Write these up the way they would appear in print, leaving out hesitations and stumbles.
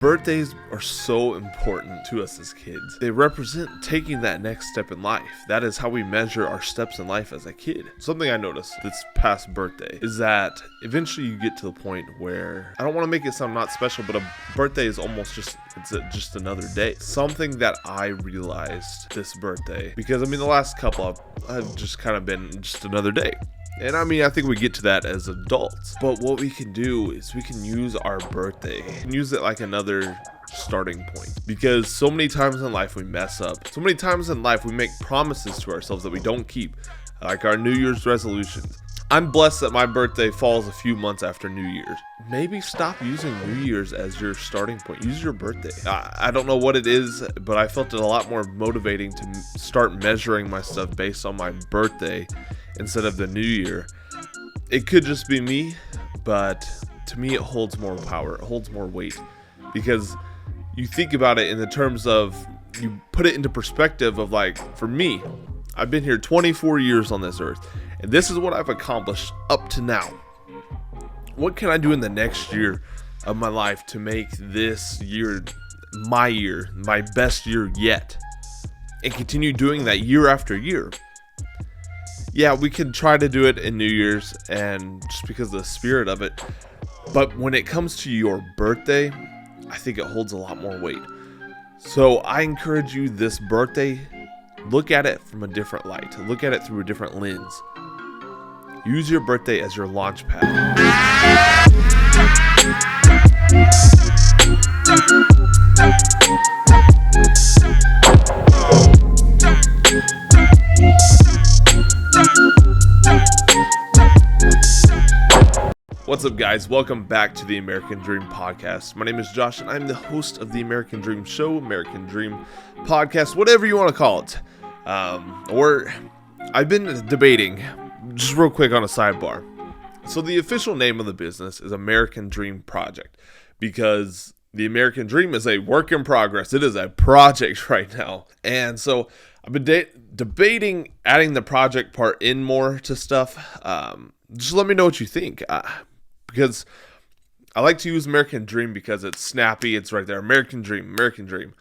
Birthdays are so important to us as kids. They represent taking that next step in life. That is how we measure our steps in life as a kid. Something I noticed this past birthday is that eventually you get to the point where, I don't want to make it sound not special, but a birthday is almost just another day. Something that I realized this birthday, because the last couple I've just kind of been just another day. And I think we get to that as adults. But what we can do is we can use our birthday and use it like another starting point. Because so many times in life we mess up. So many times in life we make promises to ourselves that we don't keep. Like our New Year's resolutions. I'm blessed that my birthday falls a few months after New Year's. Maybe stop using New Year's as your starting point. Use your birthday. I don't know what it is, but I felt it a lot more motivating to start measuring my stuff based on my birthday instead of the new year. It could just be me, but to me it holds more power. It holds more weight because you think about it in the terms of, you put it into perspective of, like, for me, I've been here 24 years on this earth, and this is what I've accomplished up to now. What can I do in the next year of my life to make this year, my best year yet, and continue doing that year after year? Yeah, we can try to do it in New Year's and just because of the spirit of it. But when it comes to your birthday, I think it holds a lot more weight. So I encourage you this birthday, look at it from a different light. Look at it through a different lens. Use your birthday as your launch pad. What's up, guys? Welcome back to the American Dream Podcast. My name is Josh, and I'm the host of the American Dream Show, American Dream Podcast, whatever you want to call it. Or I've been debating, just real quick on a sidebar. So the official name of the business is American Dream Project, because the American Dream is a work in progress. It is a project right now. And so I've been debating adding the project part in more to stuff. Just let me know what you think. Because I like to use American Dream because it's snappy. It's right there. American Dream, American Dream.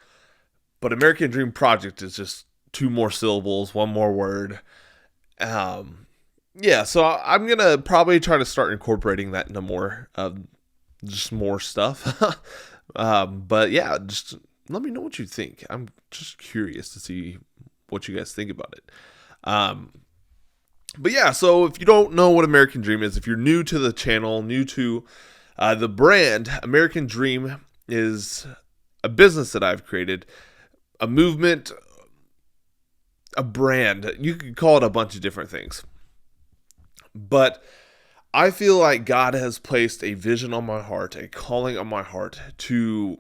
But American Dream Project is just two more syllables, one more word. Yeah, so I'm going to probably try to start incorporating that into more stuff. But yeah, just let me know what you think. I'm just curious to see what you guys think about it. But yeah, so if you don't know what American Dream is, if you're new to the channel, new to the brand, American Dream is a business that I've created, a movement, a brand. You could call it a bunch of different things. But I feel like God has placed a vision on my heart, a calling on my heart to,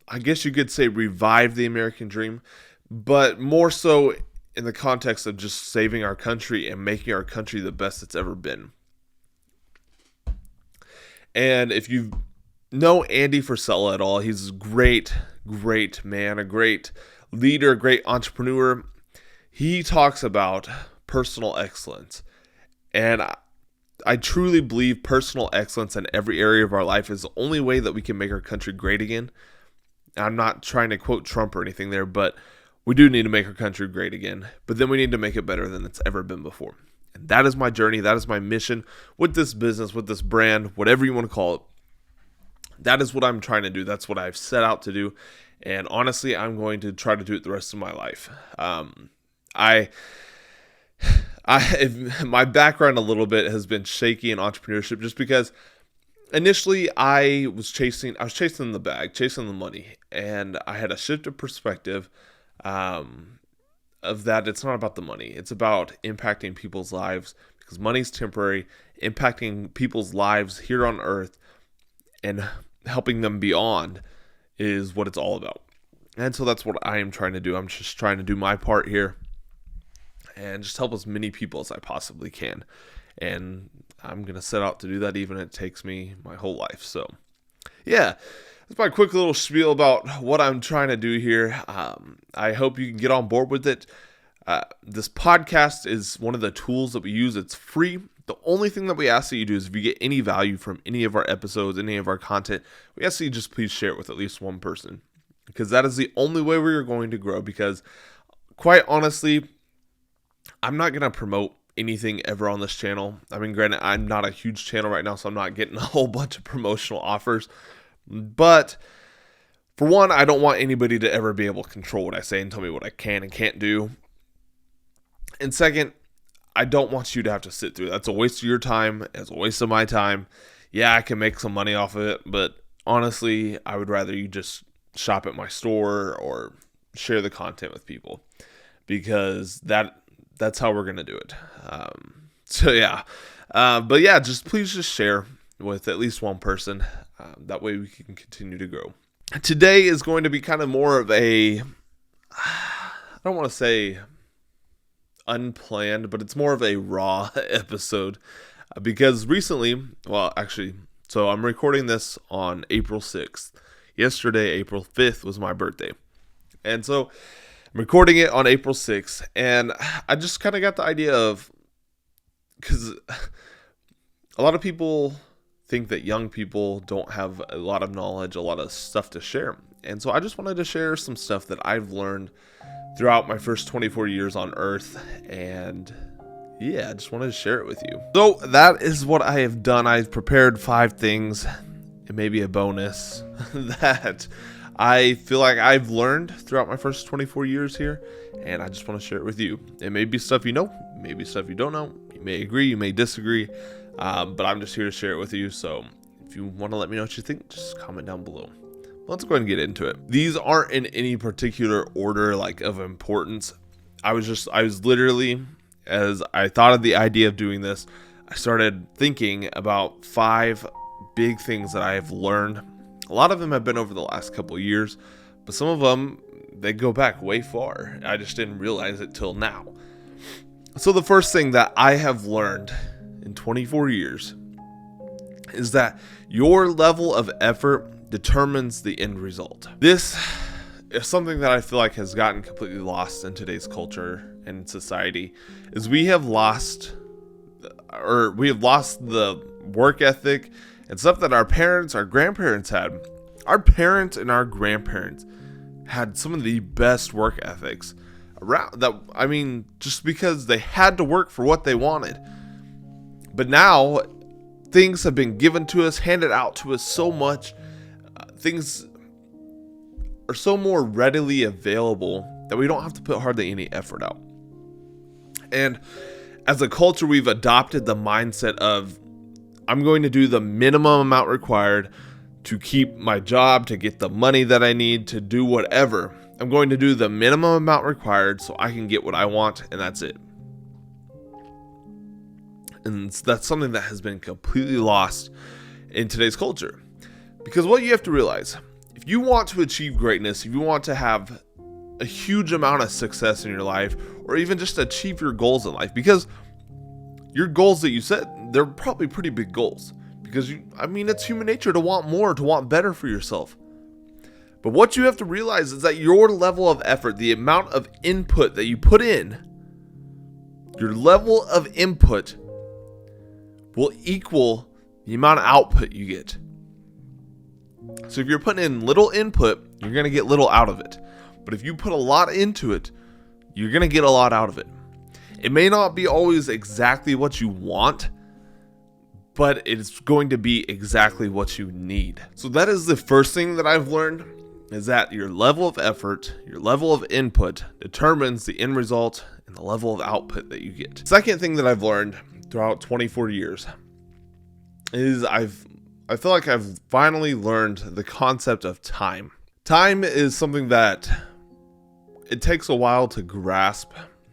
I guess you could say, revive the American Dream, but more so in the context of just saving our country and making our country the best it's ever been. And if you know Andy Frisella at all, he's a great man, a great leader, a great entrepreneur. He talks about personal excellence. And I truly believe personal excellence in every area of our life is the only way that we can make our country great again. I'm not trying to quote Trump or anything there, but we do need to make our country great again, but then we need to make it better than it's ever been before. And that is my journey. That is my mission with this business, with this brand, whatever you want to call it. That is what I'm trying to do. That's what I've set out to do. And honestly, I'm going to try to do it the rest of my life. My background a little bit has been shaky in entrepreneurship just because initially I was chasing the bag, chasing the money. And I had a shift of perspective of that. It's not about the money. It's about impacting people's lives, because money's temporary. Impacting people's lives here on earth and helping them beyond is what it's all about. And so that's what I am trying to do. I'm just trying to do my part here and just help as many people as I possibly can. And I'm going to set out to do that even if it takes me my whole life. So yeah, that's my quick little spiel about what I'm trying to do here. I hope you can get on board with it. This podcast is one of the tools that we use. It's free. The only thing that we ask that you do is if you get any value from any of our episodes, any of our content, we ask that you just please share it with at least one person, because that is the only way we are going to grow. Because quite honestly, I'm not going to promote anything ever on this channel. I mean, granted, I'm not a huge channel right now, so I'm not getting a whole bunch of promotional offers. But for one, I don't want anybody to ever be able to control what I say and tell me what I can and can't do. And second, I don't want you to have to sit through it. That's a waste of your time. It's a waste of my time. Yeah, I can make some money off of it, but honestly, I would rather you just shop at my store or share the content with people, because that's how we're going to do it. But yeah, please just share with at least one person. That way we can continue to grow. Today is going to be kind of more of I don't want to say unplanned, but it's more of a raw episode, because recently, so I'm recording this on April 6th. Yesterday, April 5th, was my birthday. And so I'm recording it on April 6th, and I just kind of got the idea of, because a lot of people think that young people don't have a lot of knowledge, a lot of stuff to share. And so I just wanted to share some stuff that I've learned throughout my first 24 years on Earth. And yeah, I just wanted to share it with you. So that is what I have done. I've prepared 5 things, and maybe a bonus, that I feel like I've learned throughout my first 24 years here, and I just want to share it with you. It may be stuff you know, maybe stuff you don't know. You may agree, you may disagree, but I'm just here to share it with you. So if you want to let me know what you think, just comment down below. Let's go ahead and get into it. These aren't in any particular order, like, of importance. I was literally, as I thought of the idea of doing this, I started thinking about 5 big things that I have learned. A lot of them have been over the last couple of years, but some of them, they go back way far. I just didn't realize it till now. So the first thing that I have learned in 24 years is that your level of effort determines the end result. This is something that I feel like has gotten completely lost in today's culture and society, is we have lost the work ethic and stuff that our parents, our grandparents had. Our parents and our grandparents had some of the best work ethics around that. I mean, just because they had to work for what they wanted. But now things have been given to us, handed out to us so much. Things are so more readily available that we don't have to put hardly any effort out. And as a culture, we've adopted the mindset of, I'm going to do the minimum amount required to keep my job, to get the money that I need, to do whatever. I'm going to do the minimum amount required so I can get what I want, and that's it. And that's something that has been completely lost in today's culture. Because what you have to realize, if you want to achieve greatness, if you want to have a huge amount of success in your life, or even just achieve your goals in life, because your goals that you set, they're probably pretty big goals, because it's human nature to want more, to want better for yourself. But what you have to realize is that your level of effort, the amount of input that you put in, your level of input will equal the amount of output you get. So if you're putting in little input, you're going to get little out of it. But if you put a lot into it, you're going to get a lot out of it. It may not be always exactly what you want, but it's going to be exactly what you need. So that is the first thing that I've learned, is that your level of effort, your level of input determines the end result and the level of output that you get. Second thing that I've learned throughout 24 years is I feel like I've finally learned the concept of time. Time is something that it takes a while to grasp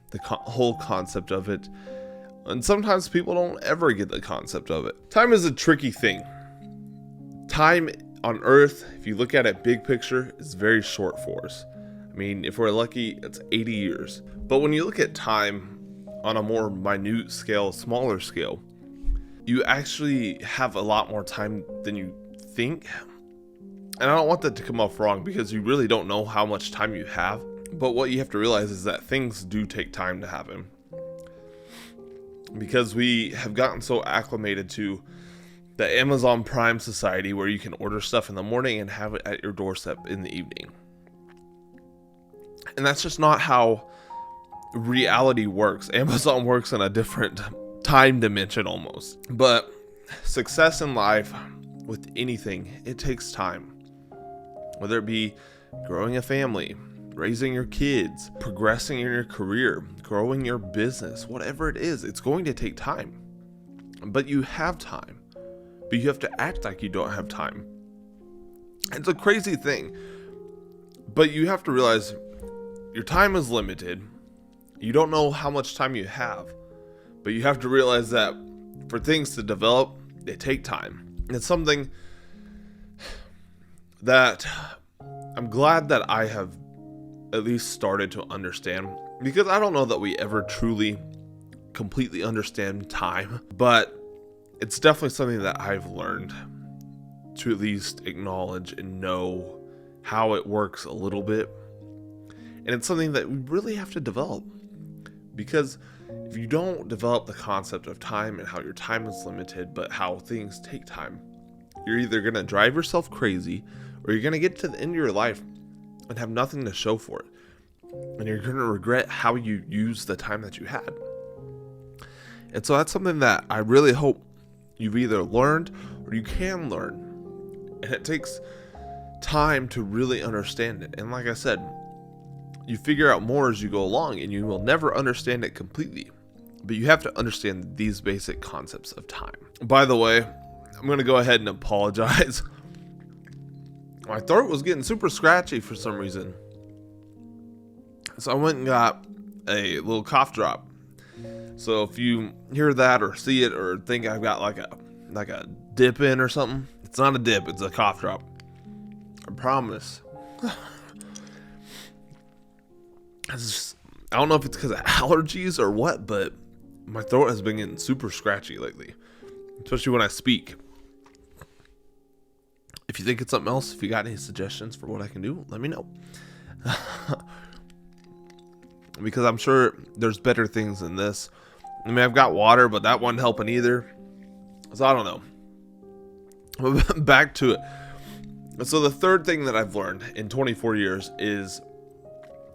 the whole concept of it. And sometimes people don't ever get the concept of it. Time is a tricky thing. Time on Earth, if you look at it big picture, is very short for us. I mean, if we're lucky, it's 80 years. But when you look at time on a more minute scale, smaller scale, you actually have a lot more time than you think. And I don't want that to come off wrong, because you really don't know how much time you have. But what you have to realize is that things do take time to happen. because we have gotten so acclimated to the Amazon Prime society where you can order stuff in the morning and have it at your doorstep in the evening. And that's just not how reality works. Amazon works in a different time dimension almost. But success in life, with anything, it takes time. Whether it be growing a family, raising your kids, progressing in your career, growing your business, whatever it is, it's going to take time. But you have time. But you have to act like you don't have time. It's a crazy thing. But you have to realize your time is limited. You don't know how much time you have. But you have to realize that for things to develop, they take time. It's something that I'm glad that I have at least started to understand, because I don't know that we ever truly completely understand time, but it's definitely something that I've learned to at least acknowledge and know how it works a little bit. And it's something that we really have to develop, because if you don't develop the concept of time and how your time is limited, but how things take time, you're either going to drive yourself crazy, or you're going to get to the end of your life and have nothing to show for it. And you're going to regret how you used the time that you had. And so that's something that I really hope you've either learned or you can learn. And it takes time to really understand it. And like I said, you figure out more as you go along, and you will never understand it completely. But you have to understand these basic concepts of time. By the way, I'm going to go ahead and apologize. My throat was getting super scratchy for some reason. So I went and got a little cough drop. So if you hear that or see it or think I've got like a dip in or something, it's not a dip, it's a cough drop. I promise. I don't know if it's because of allergies or what, but my throat has been getting super scratchy lately, especially when I speak. If you think it's something else, if you got any suggestions for what I can do, let me know. Because I'm sure there's better things than this. I mean, I've got water, but that wasn't helping either. So I don't know. Back to it. So the third thing that I've learned in 24 years is,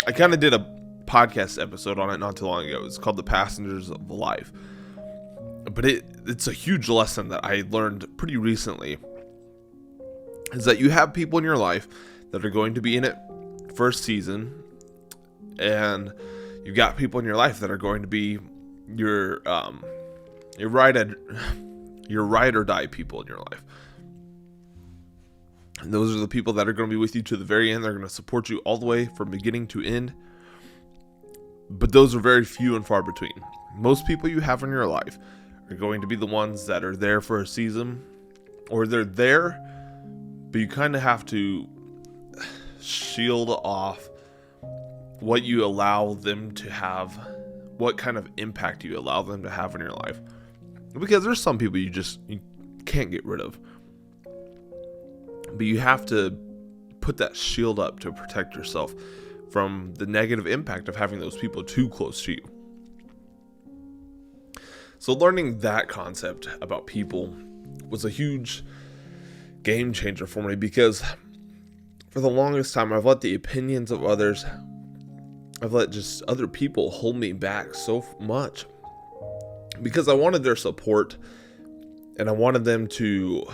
I kind of did a podcast episode on it not too long ago. It's called The Passengers of Life. But it's a huge lesson that I learned pretty recently, is that you have people in your life that are going to be in it for a season, and you've got people in your life that are going to be your ride or die people in your life. And those are the people that are going to be with you to the very end. They're going to support you all the way from beginning to end. But those are very few and far between. Most people you have in your life are going to be the ones that are there for a season, or they're there, but you kind of have to shield off what you allow them to have, what kind of impact you allow them to have in your life. Because there's some people you can't get rid of. But you have to put that shield up to protect yourself from the negative impact of having those people too close to you. So learning that concept about people was a huge game changer for me, because for the longest time I've let the opinions of others, I've let just other people hold me back so much, because I wanted their support and I wanted them to,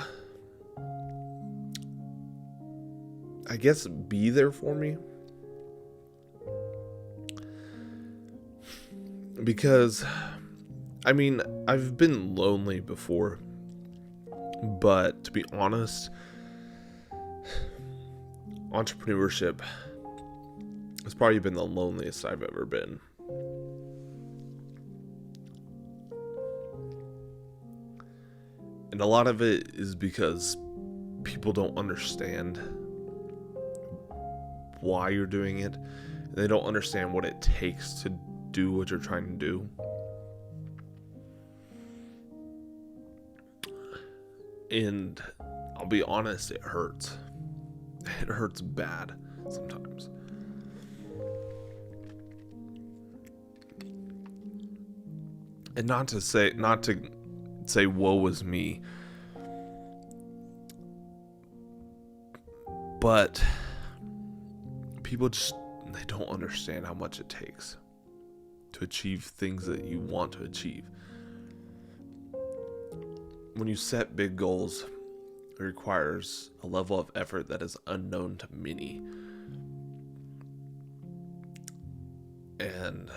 I guess, be there for me. Because, I mean, I've been lonely before, but to be honest, entrepreneurship has probably been the loneliest I've ever been. And a lot of it is because people don't understand why you're doing it. They don't understand what it takes to do what you're trying to do. And I'll be honest, it hurts. It hurts bad sometimes. And not to say woe is me, but people they don't understand how much it takes to achieve things that you want to achieve. When you set big goals, it requires a level of effort that is unknown to many. And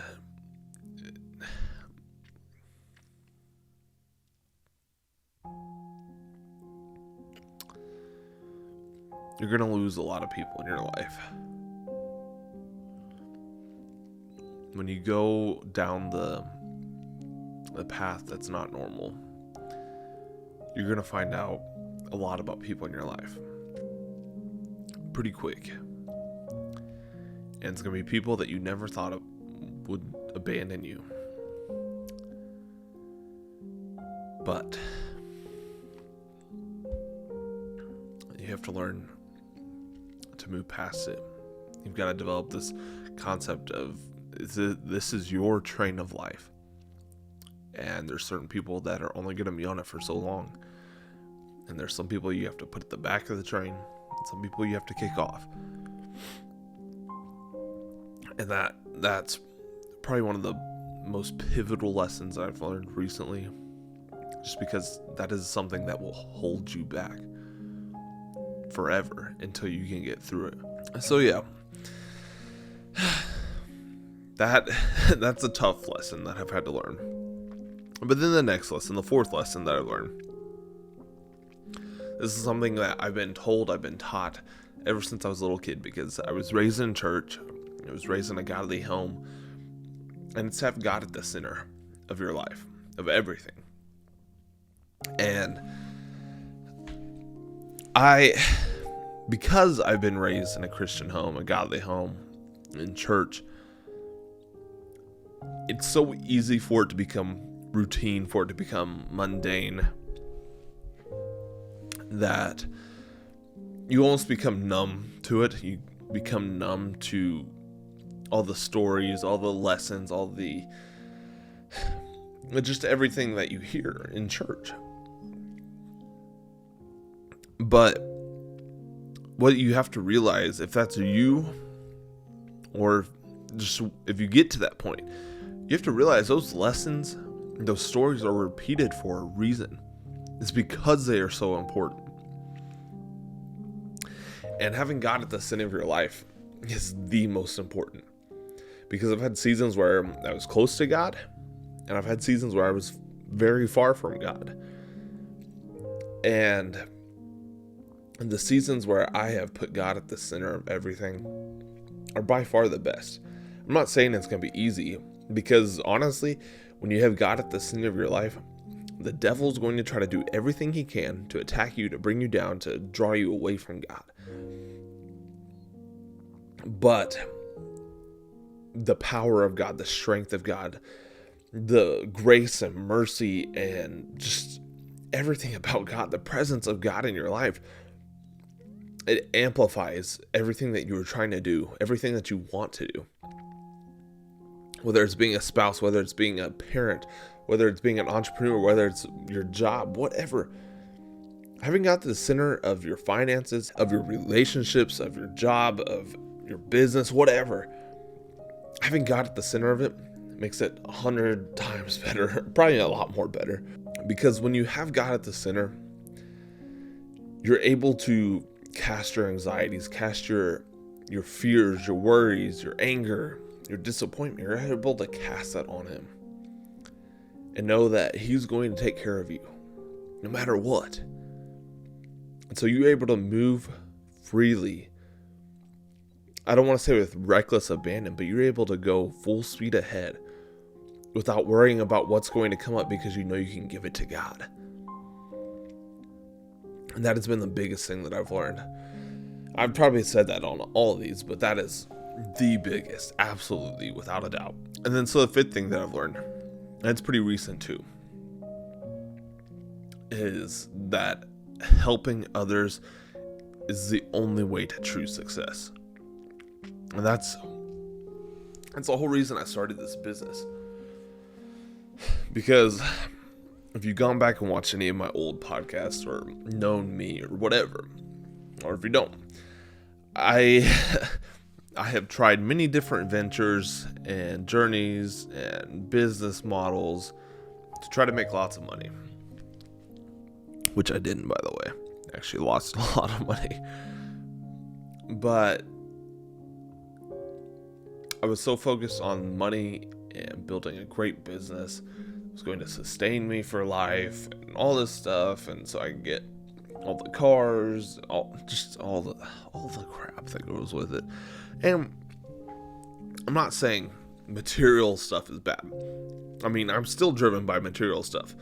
you're going to lose a lot of people in your life. When you go down the path that's not normal, you're going to find out a lot about people in your life pretty quick. And it's going to be people that you never thought would abandon you. But you have to learn to move past it. You've got to develop this concept of this is your train of life. And there's certain people that are only going to be on it for so long. And there's some people you have to put at the back of the train. And some people you have to kick off. And that's probably one of the most pivotal lessons I've learned recently. Just because that is something that will hold you back forever until you can get through it. So yeah. That's a tough lesson that I've had to learn. But then the next lesson, the fourth lesson that I've learned. This is something that I've been taught ever since I was a little kid, because I was raised in church. I was raised in a godly home. And it's to have God at the center of your life, of everything. And because I've been raised in a Christian home, a godly home, in church, it's so easy for it to become routine, for it to become mundane, that you almost become numb to it. You become numb to all the stories, all the lessons, all the just everything that you hear in church. But what you have to realize, if that's you, or just if you get to that point, you have to realize those lessons, those stories are repeated for a reason. It's because they are so important. And having God at the center of your life is the most important. Because I've had seasons where I was close to God, and I've had seasons where I was very far from God. And the seasons where I have put God at the center of everything are by far the best. I'm not saying it's going to be easy, because honestly, when you have God at the center of your life, the devil's going to try to do everything he can to attack you, to bring you down, to draw you away from God. But the power of God, the strength of God, the grace and mercy and just everything about God, the presence of God in your life, it amplifies everything that you were trying to do, everything that you want to do. Whether it's being a spouse, whether it's being a parent, whether it's being an entrepreneur, whether it's your job, whatever. Having God to the center of your finances, of your relationships, of your job, of your business, whatever. Having God at the center of it makes it 100 times better, probably a lot more better. Because when you have God at the center, you're able to cast your anxieties, cast your fears, your worries, your anger, your disappointment. You're able to cast that on him and know that he's going to take care of you no matter what. And so you're able to move freely. I don't want to say with reckless abandon, but you're able to go full speed ahead without worrying about what's going to come up, because you know you can give it to God. And that has been the biggest thing that I've learned. I've probably said that on all of these, but that is the biggest, absolutely, without a doubt. And then so the fifth thing that I've learned, and it's pretty recent too, is that helping others is the only way to true success. And that's the whole reason I started this business. Because if you've gone back and watched any of my old podcasts or known me or whatever, or if you don't, I have tried many different ventures and journeys and business models to try to make lots of money. Which I didn't, by the way. I actually lost a lot of money. But I was so focused on money and building a great business. It was going to sustain me for life and all this stuff. And so I could get all the cars, all the crap that goes with it. And I'm not saying material stuff is bad. I mean, I'm still driven by material stuff.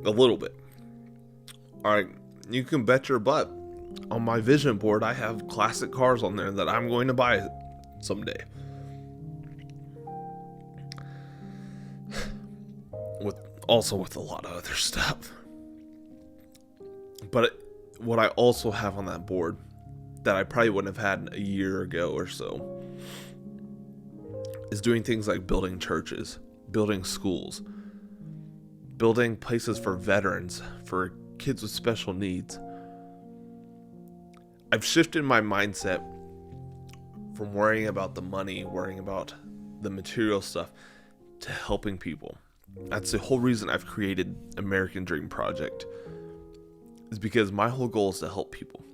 A little bit. Alright, you can bet your butt. On my vision board, I have classic cars on there that I'm going to buy someday. With a lot of other stuff. But what I also have on that board that I probably wouldn't have had a year ago or so is doing things like building churches, building schools, building places for veterans, for kids with special needs. I've shifted my mindset from worrying about the money, worrying about the material stuff, to helping people. That's the whole reason I've created American Dream Project, is because my whole goal is to help people.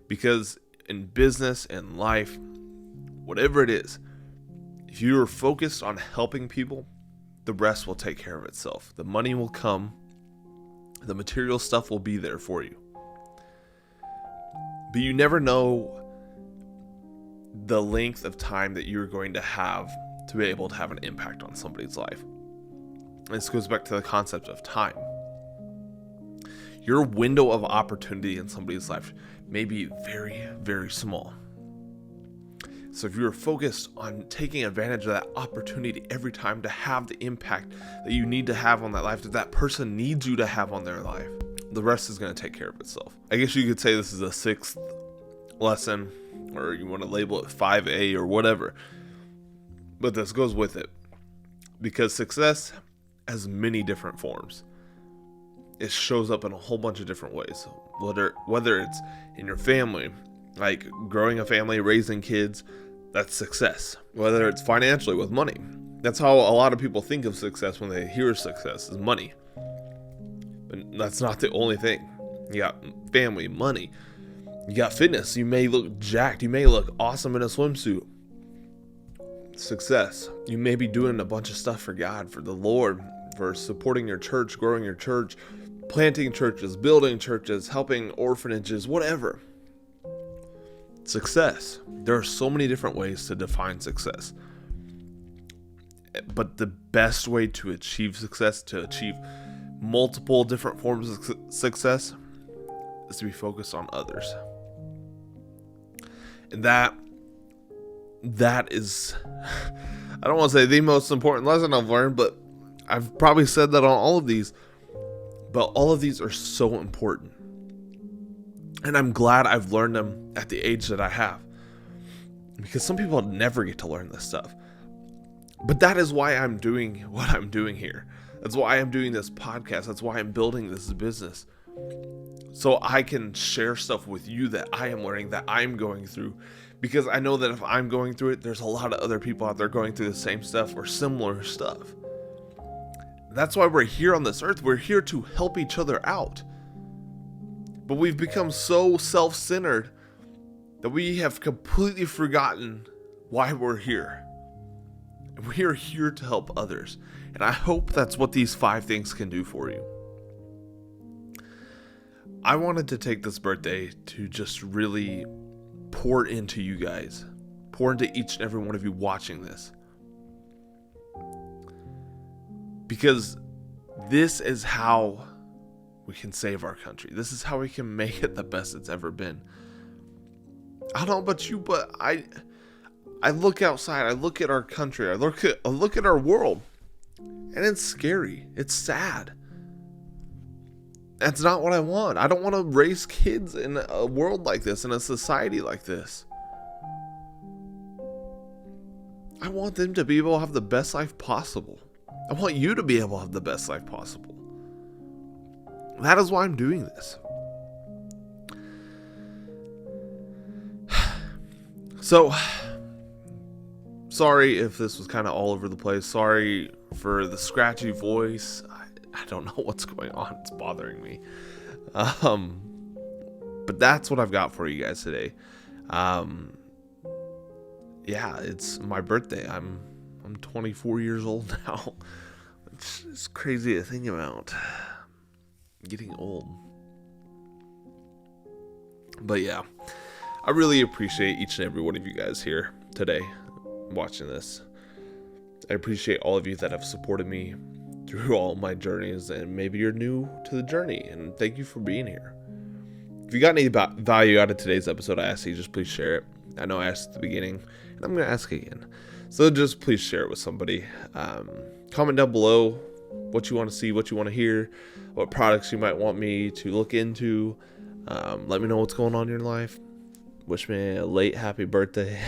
Because in business and life, whatever it is, if you're focused on helping people, the rest will take care of itself. The money will come. The material stuff will be there for you. But you never know the length of time that you're going to have to be able to have an impact on somebody's life. And this goes back to the concept of time. Your window of opportunity in somebody's life may be very, very small. So if you're focused on taking advantage of that opportunity every time to have the impact that you need to have on that life, that that person needs you to have on their life, the rest is going to take care of itself. I guess you could say this is a 6th lesson, or you want to label it 5A or whatever. But this goes with it. Because success has many different forms. It shows up in a whole bunch of different ways. Whether it's in your family, like growing a family, raising kids, that's success. Whether it's financially with money. That's how a lot of people think of success when they hear success, is money. But that's not the only thing. You got family, money. You got fitness. You may look jacked. You may look awesome in a swimsuit. Success. You may be doing a bunch of stuff for God, for the Lord, for supporting your church, growing your church, planting churches, building churches, helping orphanages, whatever. Success. There are so many different ways to define success. But the best way to achieve success, to achieve multiple different forms of success, is to be focused on others. And that is, I don't want to say the most important lesson I've learned, but I've probably said that on all of these. But all of these are so important. And I'm glad I've learned them at the age that I have. Because some people never get to learn this stuff. But that is why I'm doing what I'm doing here. That's why I'm doing this podcast. That's why I'm building this business. So I can share stuff with you that I am learning, that I'm going through. Because I know that if I'm going through it, there's a lot of other people out there going through the same stuff or similar stuff. That's why we're here on this earth. We're here to help each other out. But we've become so self-centered that we have completely forgotten why we're here. And we are here to help others. And I hope that's what these 5 things can do for you. I wanted to take this birthday to just really pour into you guys. Pour into each and every one of you watching this. Because this is how we can save our country. This is how we can make it the best it's ever been. I don't know about you, but I look outside, I look at our country, I look at our world, and it's scary. It's sad. That's not what I want. I don't want to raise kids in a world like this, in a society like this. I want them to be able to have the best life possible. I want you to be able to have the best life possible. That is why I'm doing this. So, sorry if this was kind of all over the place. Sorry for the scratchy voice. I don't know what's going on. It's bothering me. But that's what I've got for you guys today. Yeah, it's my birthday. I'm 24 years old now. It's crazy to think about. Getting old. But yeah, I really appreciate each and every one of you guys here today watching this. I appreciate all of you that have supported me through all my journeys, and maybe you're new to the journey, and thank you for being here. If you got any value out of today's episode, I ask you just please share it. I know I asked at the beginning, and I'm going to ask again. So just please share it with somebody. Comment down below what you want to see, what you want to hear, what products you might want me to look into. Let me know what's going on in your life. Wish me a late happy birthday,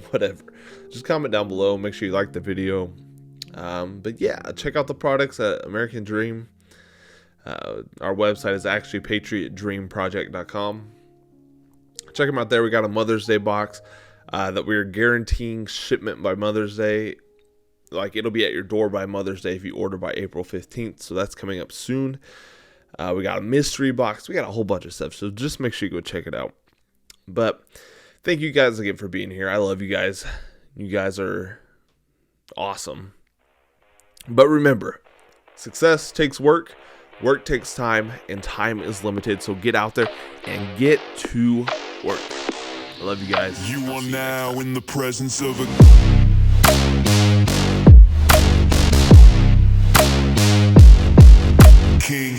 whatever. Just comment down below. Make sure you like the video. But yeah, check out the products at American Dream. Our website is actually patriotdreamproject.com. Check them out there. We got a Mother's Day box that we're guaranteeing shipment by Mother's Day. Like, it'll be at your door by Mother's Day if you order by April 15th. So that's coming up soon. We got a mystery box. We got a whole bunch of stuff. So just make sure you go check it out. But thank you guys again for being here. I love you guys. You guys are awesome. But remember, success takes work. Work takes time, and time is limited. So get out there and get to work. I love you guys. You are now in the presence of a king.